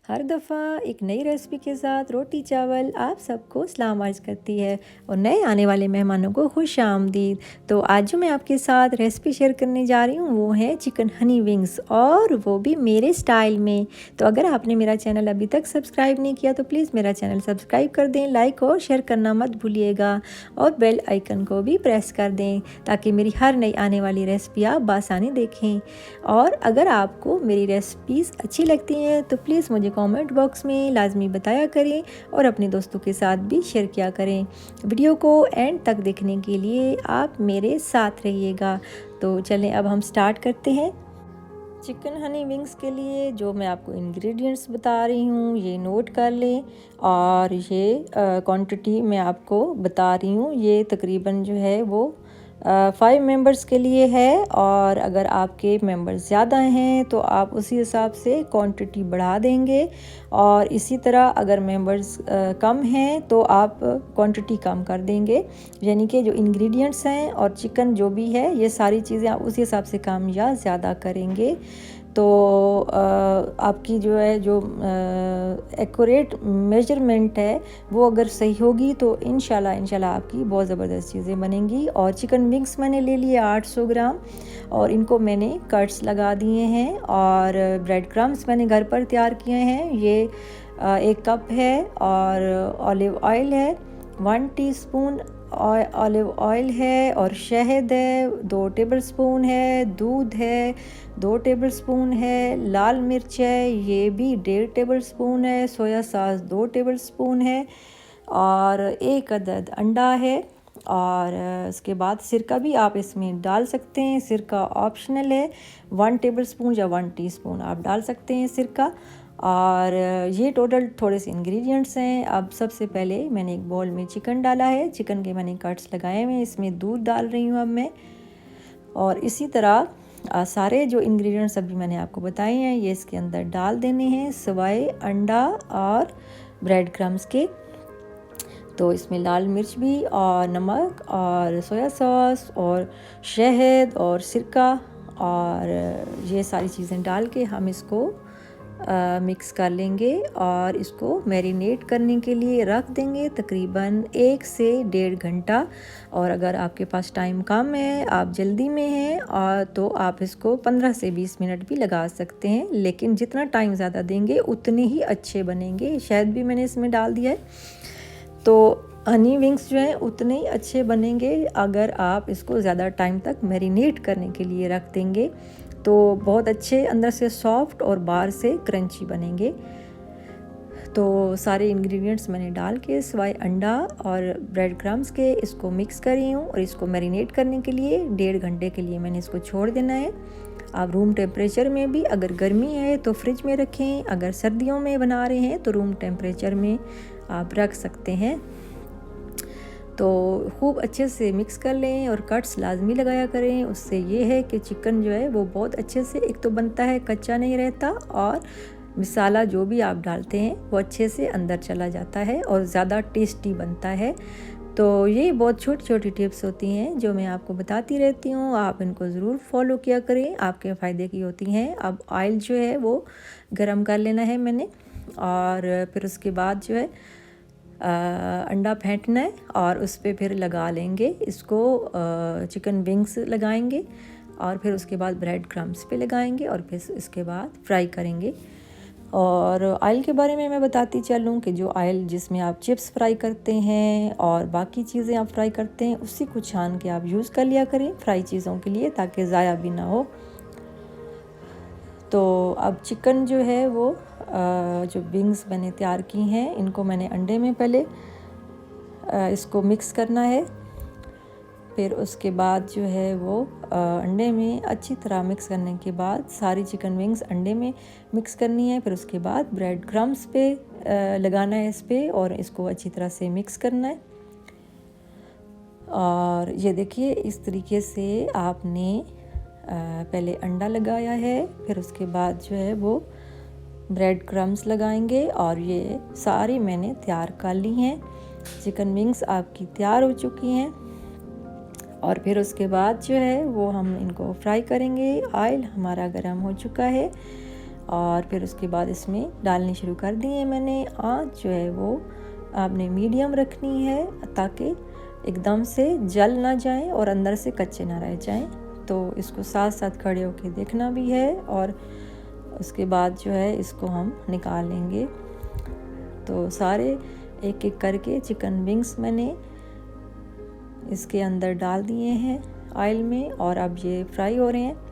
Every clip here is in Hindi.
हर दफ़ा एक नई रेसिपी के साथ रोटी चावल आप सबको सलाम अर्ज़ करती है और नए आने वाले मेहमानों को खुश आमदीद। तो आज जो मैं आपके साथ रेसिपी शेयर करने जा रही हूँ वो है चिकन हनी विंग्स, और वो भी मेरे स्टाइल में। तो अगर आपने मेरा चैनल अभी तक सब्सक्राइब नहीं किया तो प्लीज़ मेरा चैनल सब्सक्राइब कर दें, लाइक और शेयर करना मत भूलिएगा और बेल आइकन को भी प्रेस कर दें ताकि मेरी हर नई आने वाली रेसिपी आप बासानी देखें। और अगर आपको मेरी रेसिपीज़ अच्छी लगती हैं तो प्लीज़ मुझे कमेंट बॉक्स में लाजमी बताया करें और अपने दोस्तों के साथ भी शेयर किया करें। वीडियो को एंड तक देखने के लिए आप मेरे साथ रहिएगा। तो चलें अब हम स्टार्ट करते हैं। चिकन हनी विंग्स के लिए जो मैं आपको इंग्रेडिएंट्स बता रही हूँ ये नोट कर लें, और ये क्वांटिटी मैं आपको बता रही हूँ, ये तकरीबन जो है वो 5 मेंबर्स के लिए है। और अगर आपके मेंबर्स ज़्यादा हैं तो आप उसी हिसाब से क्वांटिटी बढ़ा देंगे, और इसी तरह अगर मेंबर्स कम हैं तो आप क्वांटिटी कम कर देंगे। यानी कि जो इंग्रेडिएंट्स हैं और चिकन जो भी है ये सारी चीज़ें आप उसी हिसाब से कम या ज़्यादा करेंगे। तो आपकी जो है जो एक्यूरेट मेजरमेंट है वो अगर सही होगी तो इंशाल्लाह आपकी बहुत ज़बरदस्त चीज़ें बनेंगी। और चिकन विंग्स मैंने ले लिए 800 ग्राम, और इनको मैंने कट्स लगा दिए हैं। और ब्रेड क्रम्स मैंने घर पर तैयार किए हैं, ये 1 कप है। और ऑलिव ऑयल है 1 टीस्पून, ऑलिव ऑयल है, और शहद है 2 टेबलस्पून है, दूध है 2 टेबलस्पून है, लाल मिर्च है ये भी 1.5 टेबलस्पून है, सोया सॉस 2 टेबलस्पून है, और 1 अदद अंडा है। और उसके बाद सिरका भी आप इसमें डाल सकते हैं, सिरका ऑप्शनल है, 1 टेबलस्पून या 1 टीस्पून आप डाल सकते हैं सिरका। और ये टोटल थोड़े से इंग्रेडिएंट्स हैं। अब सबसे पहले मैंने एक बाउल में चिकन डाला है, चिकन के मैंने कट्स लगाए हुए हैं, इसमें दूध डाल रही हूँ अब मैं। और इसी तरह सारे जो इंग्रेडिएंट्स अभी मैंने आपको बताए हैं ये इसके अंदर डाल देने हैं, सिवाय अंडा और ब्रेड क्रम्स के। तो इसमें लाल मिर्च भी और नमक और सोया सॉस और शहद और सिरका और ये सारी चीज़ें डाल के हम इसको मिक्स कर लेंगे और इसको मैरिनेट करने के लिए रख देंगे तकरीबन 1 से 1.5 घंटा। और अगर आपके पास टाइम कम है, आप जल्दी में हैं, और तो आप इसको 15 से 20 मिनट भी लगा सकते हैं, लेकिन जितना टाइम ज़्यादा देंगे उतने ही अच्छे बनेंगे। शहद भी मैंने इसमें डाल दिया है, तो हनी विंग्स जो हैं उतने ही अच्छे बनेंगे अगर आप इसको ज़्यादा टाइम तक मैरिनेट करने के लिए रख देंगे। तो बहुत अच्छे अंदर से सॉफ्ट और बाहर से क्रंची बनेंगे। तो सारे इंग्रेडिएंट्स मैंने डाल के सिवाय अंडा और ब्रेड क्रम्स के इसको मिक्स करी हूँ, और इसको मैरिनेट करने के लिए 1.5 घंटे के लिए मैंने इसको छोड़ देना है। आप रूम टेम्परेचर में भी, अगर गर्मी है तो फ्रिज में रखें, अगर सर्दियों में बना रहे हैं तो रूम टेम्परेचर में आप रख सकते हैं। तो खूब अच्छे से मिक्स कर लें और कट्स लाजमी लगाया करें, उससे ये है कि चिकन जो है वो बहुत अच्छे से एक तो बनता है, कच्चा नहीं रहता, और मसाला जो भी आप डालते हैं वो अच्छे से अंदर चला जाता है और ज़्यादा टेस्टी बनता है। तो ये बहुत छोटी छोटी टिप्स होती हैं जो मैं आपको बताती रहती हूँ, आप इनको ज़रूर फॉलो किया करें, आपके फ़ायदे की होती हैं। अब ऑयल जो है वो गरम कर लेना है मैंने, और फिर उसके बाद जो है अंडा फेंटना है और उस पर फिर लगा लेंगे इसको, चिकन विंग्स लगाएंगे, और फिर उसके बाद ब्रेड क्रम्स पे लगाएंगे, और फिर इसके बाद फ्राई करेंगे। और ऑयल के बारे में मैं बताती चलूँ कि जो ऑयल जिसमें आप चिप्स फ्राई करते हैं और बाकी चीज़ें आप फ्राई करते हैं उसी को छान के आप यूज़ कर लिया करें फ्राई चीज़ों के लिए, ताकि ज़ाया भी ना हो। तो अब चिकन जो है वो जो विंग्स मैंने तैयार की हैं इनको मैंने अंडे में पहले इसको मिक्स करना है। फिर उसके बाद जो है वो अंडे में अच्छी तरह मिक्स करने के बाद सारी चिकन विंग्स अंडे में मिक्स करनी है। फिर उसके बाद ब्रेड क्रम्स पे लगाना है इस पर, और इसको अच्छी तरह से मिक्स करना है। और ये देखिए इस तरीके से आपने पहले अंडा लगाया है, फिर उसके बाद जो है वो ब्रेड क्रम्स लगाएंगे, और ये सारी मैंने तैयार कर ली हैं। चिकन विंग्स आपकी तैयार हो चुकी हैं, और फिर उसके बाद जो है वो हम इनको फ्राई करेंगे। ऑयल हमारा गरम हो चुका है, और फिर उसके बाद इसमें डालने शुरू कर दिए मैंने। आँच जो है वो आपने मीडियम रखनी है ताकि एकदम से जल ना जाए और अंदर से कच्चे ना रह जाएं। तो इसको साथ साथ खड़े होके देखना भी है और उसके बाद जो है इसको हम निकाल लेंगे। तो सारे एक एक करके चिकन विंग्स मैंने इसके अंदर डाल दिए हैं ऑयल में और अब ये फ्राई हो रहे हैं।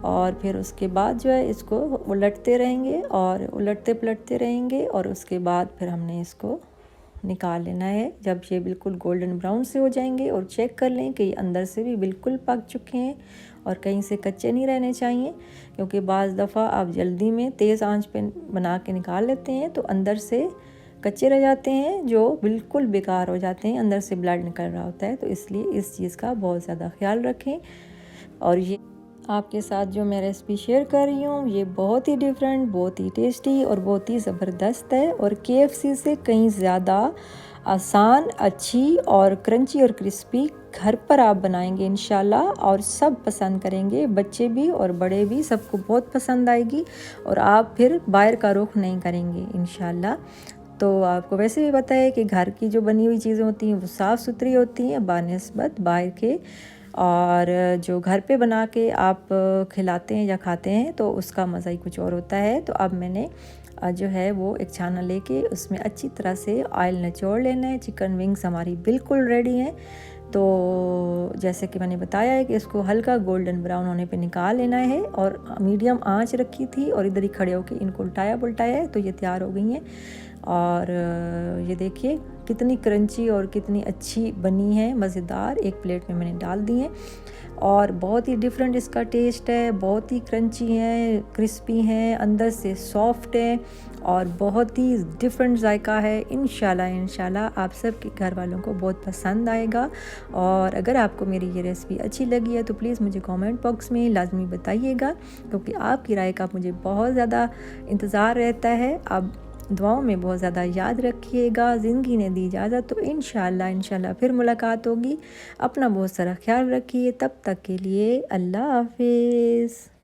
और फिर उसके बाद जो है इसको उलटते रहेंगे और उलटते पलटते रहेंगे और उसके बाद फिर हमने इसको निकाल लेना है। जब ये बिल्कुल गोल्डन ब्राउन से हो जाएंगे और चेक कर लें कि ये अंदर से भी बिल्कुल पक चुके हैं और कहीं से कच्चे नहीं रहने चाहिए, क्योंकि बाज़ दफ़ा आप जल्दी में तेज़ आंच पे बना के निकाल लेते हैं तो अंदर से कच्चे रह जाते हैं जो बिल्कुल बेकार हो जाते हैं, अंदर से ब्लड निकल रहा होता है। तो इसलिए इस चीज़ का बहुत ज़्यादा ख्याल रखें। और ये आपके साथ जो मैं रेसिपी शेयर कर रही हूँ ये बहुत ही डिफरेंट, बहुत ही टेस्टी और बहुत ही ज़बरदस्त है और KFC से कहीं ज़्यादा आसान, अच्छी और क्रंची और क्रिस्पी घर पर आप बनाएंगे इंशाल्लाह और सब पसंद करेंगे, बच्चे भी और बड़े भी, सबको बहुत पसंद आएगी और आप फिर बाहर का रुख नहीं करेंगे इंशाल्लाह। तो आपको वैसे भी पता है कि घर की जो बनी हुई चीज़ें होती हैं वो साफ़ सुथरी होती हैं बानिस्बत बाहर के, और जो घर पे बना के आप खिलाते हैं या खाते हैं तो उसका मज़ा ही कुछ और होता है। तो अब मैंने जो है वो एक छाना लेके उसमें अच्छी तरह से ऑयल निचोड़ लेना है। चिकन विंग्स हमारी बिल्कुल रेडी हैं। तो जैसे कि मैंने बताया है कि इसको हल्का गोल्डन ब्राउन होने पे निकाल लेना है और मीडियम आंच रखी थी और इधर ही खड़े होके इनको उल्टाया पुल्टाया है तो ये तैयार हो गई हैं। और ये देखिए कितनी क्रंची और कितनी अच्छी बनी है, मज़ेदार। एक प्लेट में मैंने डाल दी है और बहुत ही डिफरेंट इसका टेस्ट है, बहुत ही क्रंची है, क्रिस्पी हैं, अंदर से सॉफ्ट है और बहुत ही डिफरेंट जायका है। इंशाल्लाह आप सब के घर वालों को बहुत पसंद आएगा। और अगर आपको मेरी ये रेसिपी अच्छी लगी है तो प्लीज़ मुझे कमेंट बॉक्स में लाजमी बताइएगा, क्योंकि आपकी राय का मुझे बहुत ज़्यादा इंतज़ार रहता है। आप दुआओं में बहुत ज़्यादा याद रखिएगा। ज़िंदगी ने दी इजाज़त तो इंशाल्लाह फिर मुलाकात होगी। अपना बहुत सारा ख्याल रखिए। तब तक के लिए अल्लाह हाफिज़।